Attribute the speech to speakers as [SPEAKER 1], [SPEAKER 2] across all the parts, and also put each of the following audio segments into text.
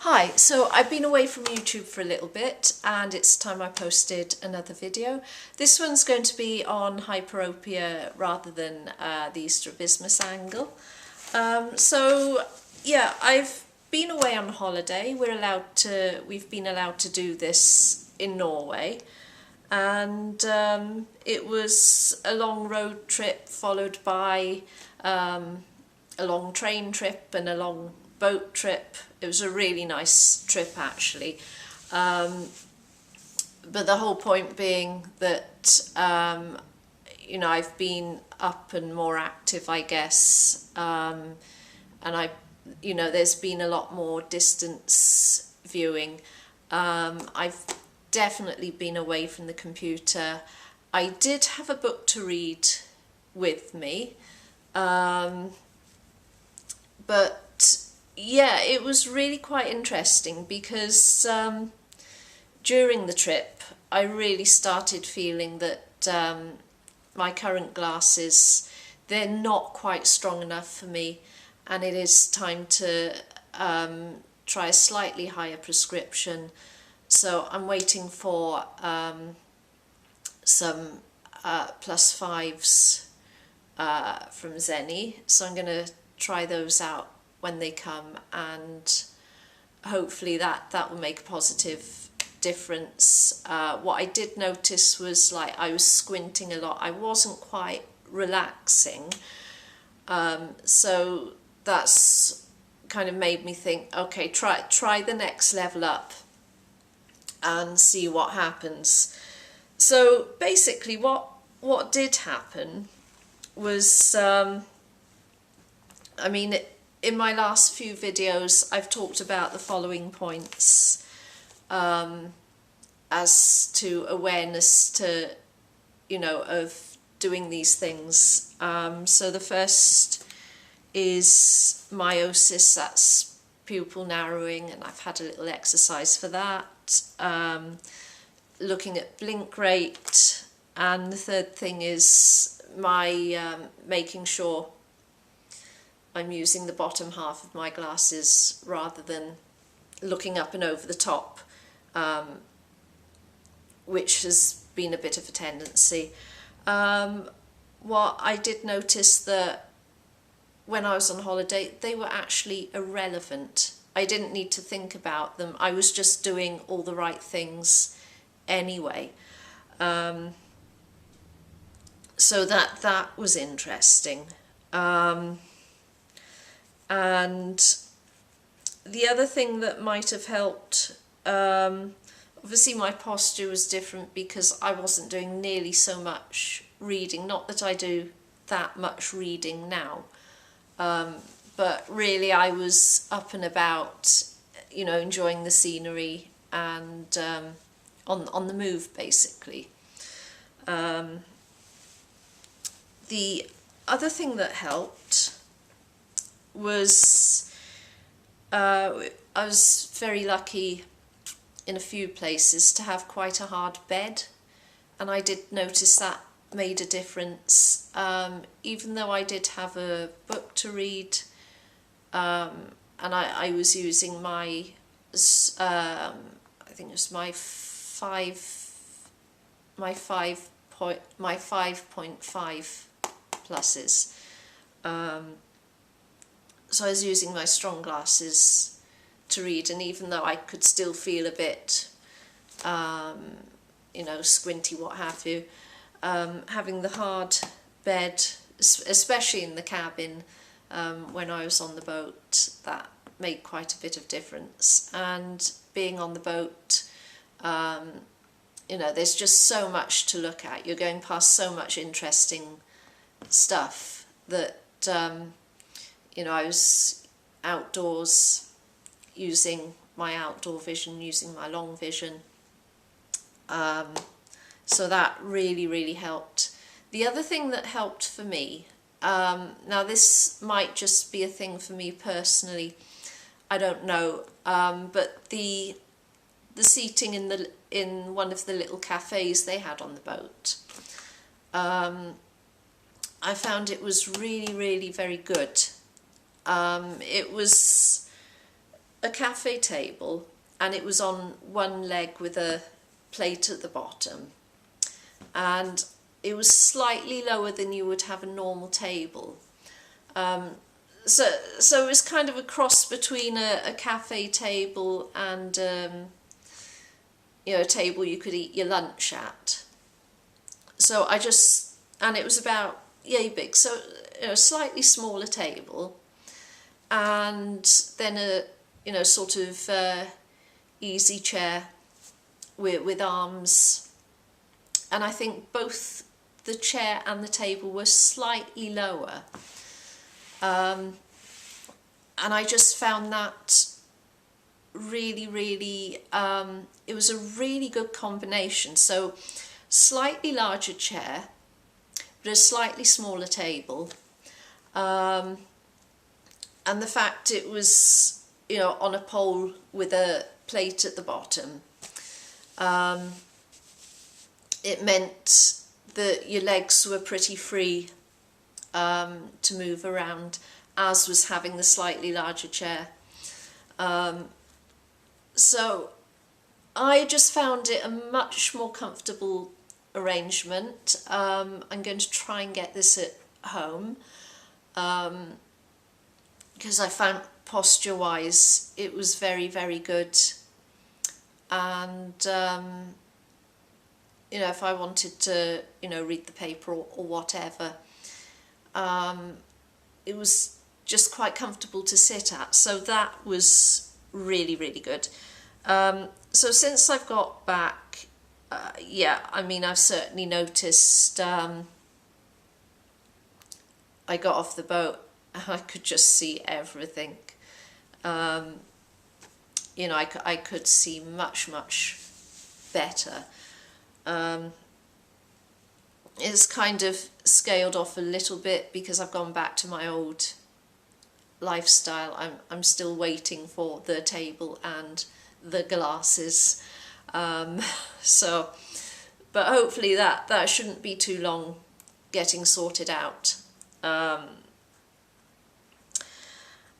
[SPEAKER 1] Hi, so I've been away from YouTube for a little bit and it's time I posted another video. This one's going to be on Hyperopia rather than the strabismus angle. Yeah, I've been away on holiday. We've been allowed to do this in Norway, and it was a long road trip followed by a long train trip and a long boat trip. It was a really nice trip actually, but the whole point being that I've been up and more active, I guess, and there's been a lot more distance viewing. I've definitely been away from the computer. I did have a book to read with me, but yeah, it was really quite interesting because during the trip I really started feeling that my current glasses, they're not quite strong enough for me, and it is time to try a slightly higher prescription. So I'm waiting for some +5s from Zenny, so I'm going to try those out when they come, and hopefully that will make a positive difference. What I did notice was, like, I was squinting a lot. I wasn't quite relaxing, so that's kind of made me think, okay, try the next level up and see what happens. So basically what did happen was, in my last few videos I've talked about the following points as to awareness to, of doing these things. So the first is meiosis, that's pupil narrowing, and I've had a little exercise for that. Looking at blink rate, and the third thing is my making sure I'm using the bottom half of my glasses rather than looking up and over the top, which has been a bit of a tendency. What I did notice that when I was on holiday, they were actually irrelevant. I didn't need to think about them. I was just doing all the right things anyway. So that was interesting. And the other thing that might have helped, obviously my posture was different because I wasn't doing nearly so much reading. Not that I do that much reading now, but really I was up and about, enjoying the scenery and on the move, basically. The other thing that helped was I was very lucky in a few places to have quite a hard bed, and I did notice that made a difference. Even though I did have a book to read, and I was using my I think it was my 5.5 pluses. So I was using my strong glasses to read, and even though I could still feel a bit, squinty, what have you, having the hard bed, especially in the cabin, when I was on the boat, that made quite a bit of difference. And being on the boat, there's just so much to look at. You're going past so much interesting stuff that I was outdoors using my outdoor vision, using my long vision. So that really helped. The other thing that helped for me, now this might just be a thing for me personally, I don't know, but the seating in one of the little cafes they had on the boat, I found it was really very good. It was a cafe table, and it was on one leg with a plate at the bottom, and it was slightly lower than you would have a normal table. So it was kind of a cross between a cafe table and you know, a table you could eat your lunch at. So and it was about yay big, so you know, slightly smaller table, and then a, you know, sort of easy chair with arms, and I think both the chair and the table were slightly lower, and I just found that really, really, it was a really good combination. So slightly larger chair, but a slightly smaller table, and the fact it was, you know, on a pole with a plate at the bottom, it meant that your legs were pretty free to move around, as was having the slightly larger chair. So I just found it a much more comfortable arrangement. I'm going to try and get this at home, because I found posture wise it was very, very good, and you know, if I wanted to, you know, read the paper or whatever, it was just quite comfortable to sit at. So that was really, really good. So since I've got back, yeah, I mean, I've certainly noticed, I got off the boat and I could just see everything. You know, I could see much, much better. It's kind of scaled off a little bit because I've gone back to my old lifestyle. I'm still waiting for the table and the glasses, so, but hopefully that shouldn't be too long getting sorted out.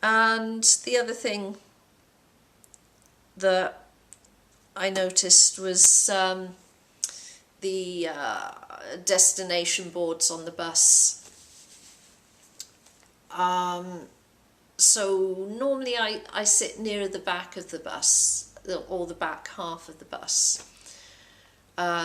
[SPEAKER 1] And the other thing that I noticed was the destination boards on the bus. So normally I sit near the back of the bus, or the back half of the bus.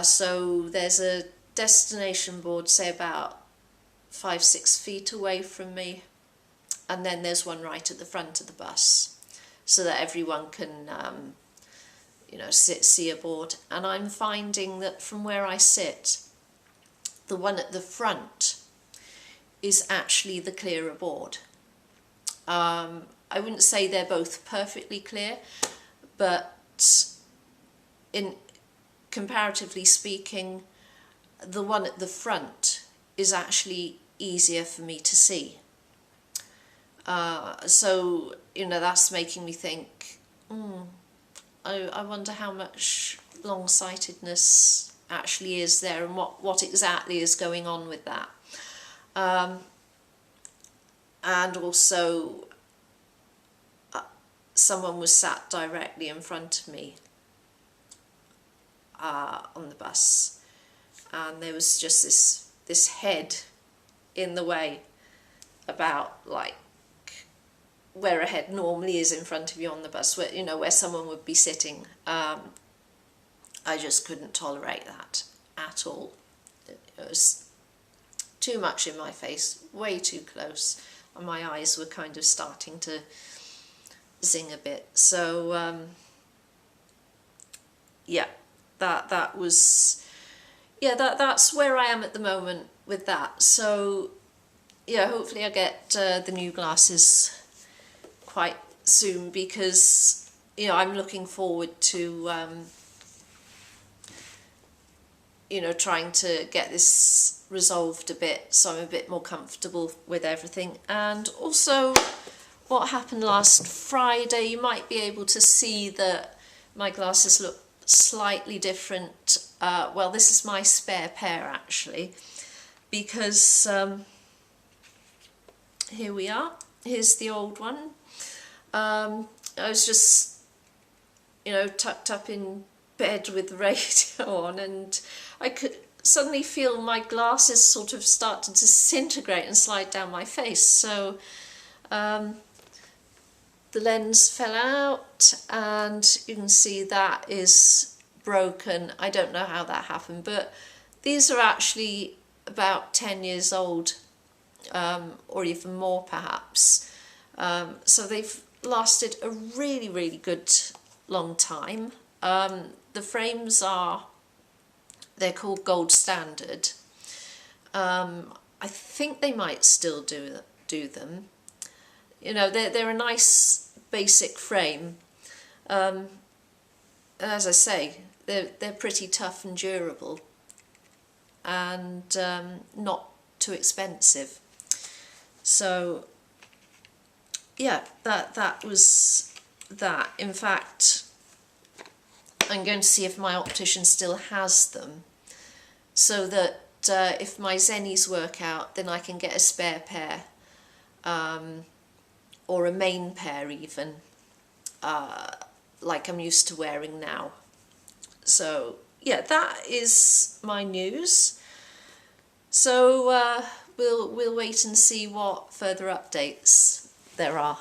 [SPEAKER 1] So there's a destination board, say about 5-6 feet away from me, and then there's one right at the front of the bus, so that everyone can you know, see a board. And I'm finding that from where I sit, the one at the front is actually the clearer board. I wouldn't say they're both perfectly clear, but in comparatively speaking, the one at the front is actually easier for me to see. So, you know, that's making me think, I wonder how much long-sightedness actually is there, and what exactly is going on with that. And also, someone was sat directly in front of me on the bus, and there was just this head in the way, about like where a head normally is in front of you on the bus, where, you know, where someone would be sitting. I just couldn't tolerate that at all. It was too much in my face, way too close, and my eyes were kind of starting to zing a bit. So yeah, that was, yeah, that's where I am at the moment with that. So yeah, hopefully I get the new glasses quite soon, because, you know, I'm looking forward to you know, trying to get this resolved a bit, so I'm a bit more comfortable with everything. And also, what happened last Friday, you might be able to see that my glasses look slightly different. Well, this is my spare pair actually, because here we are, here's the old one. I was just, you know, tucked up in bed with the radio on, and I could suddenly feel my glasses sort of start to disintegrate and slide down my face. So the lens fell out, and you can see that is broken. I don't know how that happened, but these are actually about 10 years old, or even more perhaps. So they've lasted a really, really good long time. The frames they're called gold standard. I think they might still do them. You know, they're a nice basic frame. As I say, they're pretty tough and durable, and not too expensive. So yeah, that was that. In fact, I'm going to see if my optician still has them, so that if my zennies work out, then I can get a spare pair, or a main pair even, like I'm used to wearing now. So yeah, that is my news. So we'll wait and see what further updates there are.